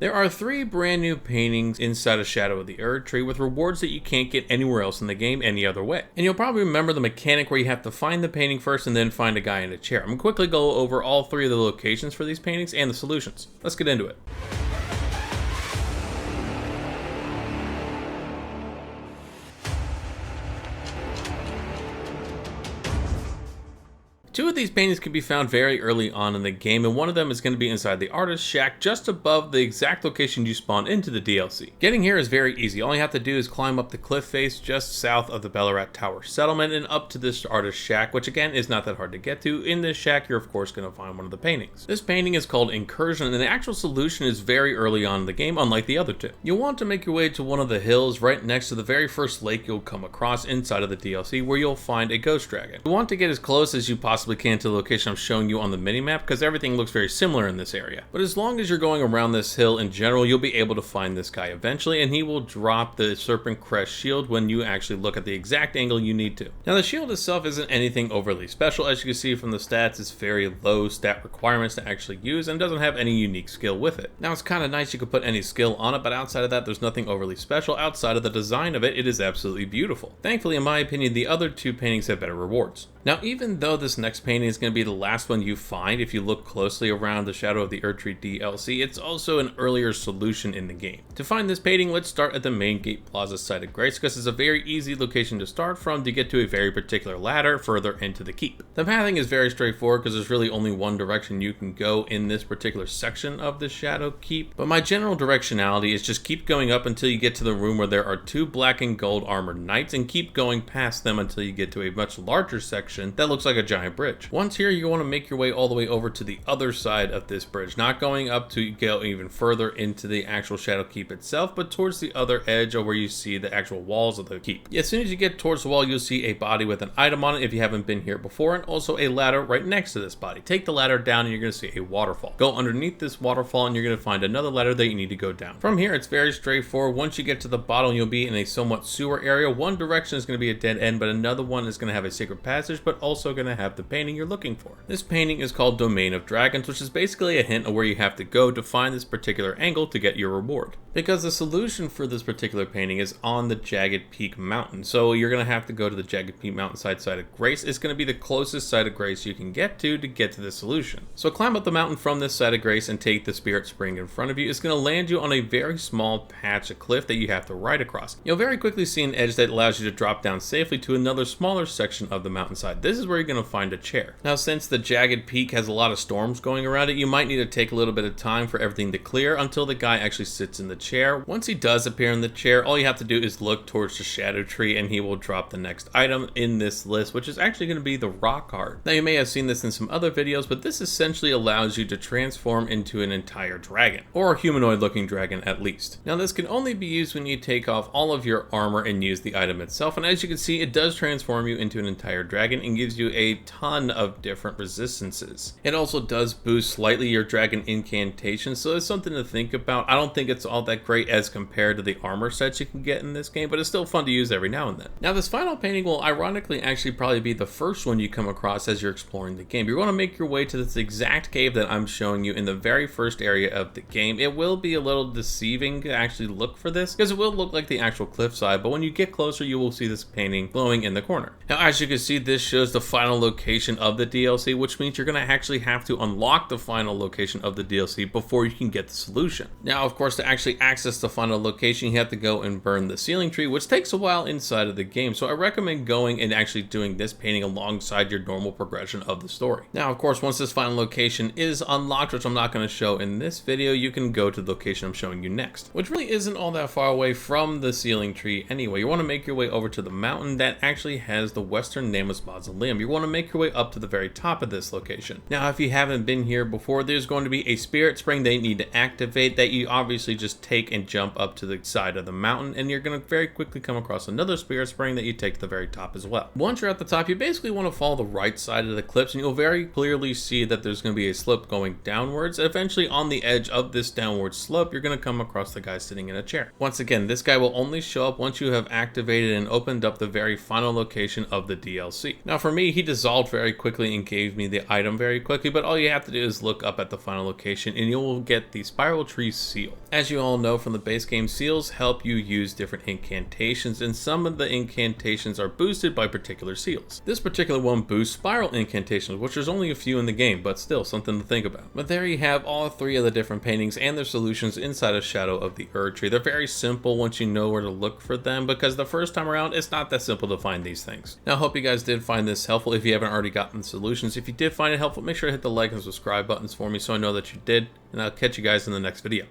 There are 3 brand new paintings inside of Shadow of the Erdtree with rewards that you can't get anywhere else in the game any other way. And you'll probably remember the mechanic where you have to find the painting first and then find a guy in a chair. I'm going to quickly go over all 3 of the locations for these paintings and the solutions. Let's get into it. Two of these paintings can be found very early on in the game, and one of them is going to be inside the artist's shack just above the exact location you spawn into the DLC. Getting here is very easy. All you have to do is climb up the cliff face just south of the Ballarat Tower settlement and up to this artist's shack, which again is not that hard to get to. In this shack you're of course going to find one of the paintings. This painting is called Incursion, and the actual solution is very early on in the game, unlike the other two. You'll want to make your way to one of the hills right next to the very first lake you'll come across inside of the DLC, where you'll find a ghost dragon. You want to get as close as you possibly can to the location I'm showing you on the minimap, because everything looks very similar in this area. But as long as you're going around this hill in general, you'll be able to find this guy eventually, and he will drop the Serpent Crest shield when you actually look at the exact angle you need to. Now the shield itself isn't anything overly special. As you can see from the stats, it's very low stat requirements to actually use and doesn't have any unique skill with it. Now it's kind of nice you could put any skill on it, but outside of that there's nothing overly special. Outside of the design of it, it is absolutely beautiful. Thankfully, in my opinion, the other 2 paintings have better rewards. Now even though this next painting is going to be the last one you find if you look closely around the Shadow of the Erdtree DLC, it's also an earlier solution in the game. To find this painting, let's start at the main gate plaza site of Grace, because it's a very easy location to start from to get to a very particular ladder further into the keep. The pathing is very straightforward because there's really only one direction you can go in this particular section of the Shadow Keep, but my general directionality is just keep going up until you get to the room where there are 2 black and gold armored knights, and keep going past them until you get to a much larger section that looks like a giant bridge. Once here, you want to make your way all the way over to the other side of this bridge, not going up to go even further into the actual Shadow Keep itself, but towards the other edge of where you see the actual walls of the keep. As soon as you get towards the wall, you'll see a body with an item on it if you haven't been here before, and also a ladder right next to this body. Take the ladder down and you're going to see a waterfall. Go underneath this waterfall and you're going to find another ladder that you need to go down. From here, it's very straightforward. Once you get to the bottom, you'll be in a somewhat sewer area. One direction is going to be a dead end, but another one is going to have a secret passage, but also going to have the painting you're looking for. This painting is called Domain of Dragons, which is basically a hint of where you have to go to find this particular angle to get your reward. Because the solution for this particular painting is on the Jagged Peak Mountain, so you're going to have to go to the Jagged Peak Mountainside side of Grace. It's going to be the closest side of Grace you can get to the solution. So climb up the mountain from this side of Grace and take the Spirit Spring in front of you. It's going to land you on a very small patch of cliff that you have to ride across. You'll very quickly see an edge that allows you to drop down safely to another smaller section of the mountainside. This is where you're going to find a chair. Now, since the Jagged Peak has a lot of storms going around it, you might need to take a little bit of time for everything to clear until the guy actually sits in the chair. Once he does appear in the chair, all you have to do is look towards the Shadow Tree and he will drop the next item in this list, which is actually going to be the rock heart. Now, you may have seen this in some other videos, but this essentially allows you to transform into an entire dragon, or a humanoid looking dragon at least. Now, this can only be used when you take off all of your armor and use the item itself, and as you can see, it does transform you into an entire dragon and gives you a ton of different resistances. It also does boost slightly your dragon incantation, so it's something to think about. I don't think it's all that great as compared to the armor sets you can get in this game, but it's still fun to use every now and then. Now, this final painting will ironically actually probably be the first one you come across as you're exploring the game. You're going to make your way to this exact cave that I'm showing you in the very first area of the game. It will be a little deceiving to actually look for this, because it will look like the actual cliffside, but when you get closer, you will see this painting glowing in the corner. Now, as you can see, this shows the final location of the DLC, which means you're going to actually have to unlock the final location of the DLC before you can get the solution. Now, of course, to actually access the final location, you have to go and burn the ceiling tree, which takes a while inside of the game, so I recommend going and actually doing this painting alongside your normal progression of the story. Now, of course, once this final location is unlocked, which I'm not going to show in this video, you can go to the location I'm showing you next, which really isn't all that far away from the ceiling tree anyway. You want to make your way over to the mountain that actually has the Western Nameless Mausoleum. You want to make your way up to the very top of this location. Now, if you haven't been here before, there's going to be a spirit spring they need to activate that you obviously just take and jump up to the side of the mountain, and you're going to very quickly come across another spirit spring that you take to the very top as well. Once you're at the top, you basically want to follow the right side of the cliffs, and you'll very clearly see that there's going to be a slope going downwards. Eventually, on the edge of this downward slope, you're going to come across the guy sitting in a chair. Once again, this guy will only show up once you have activated and opened up the very final location of the DLC. Now for me, he dissolved very quickly and gave me the item very quickly, but all you have to do is look up at the final location and you will get the Spiral Tree seal. As you all know from the base game, seals help you use different incantations, and some of the incantations are boosted by particular seals. This particular one boosts spiral incantations, which there's only a few in the game, but still something to think about. But there you have all 3 of the different paintings and their solutions inside of Shadow of the Erdtree. They're very simple once you know where to look for them, because the first time around, it's not that simple to find these things. Now I hope you guys did find this helpful if you haven't already gotten the solutions. If you did find it helpful, make sure to hit the like and subscribe buttons for me so I know that you did, and I'll catch you guys in the next video.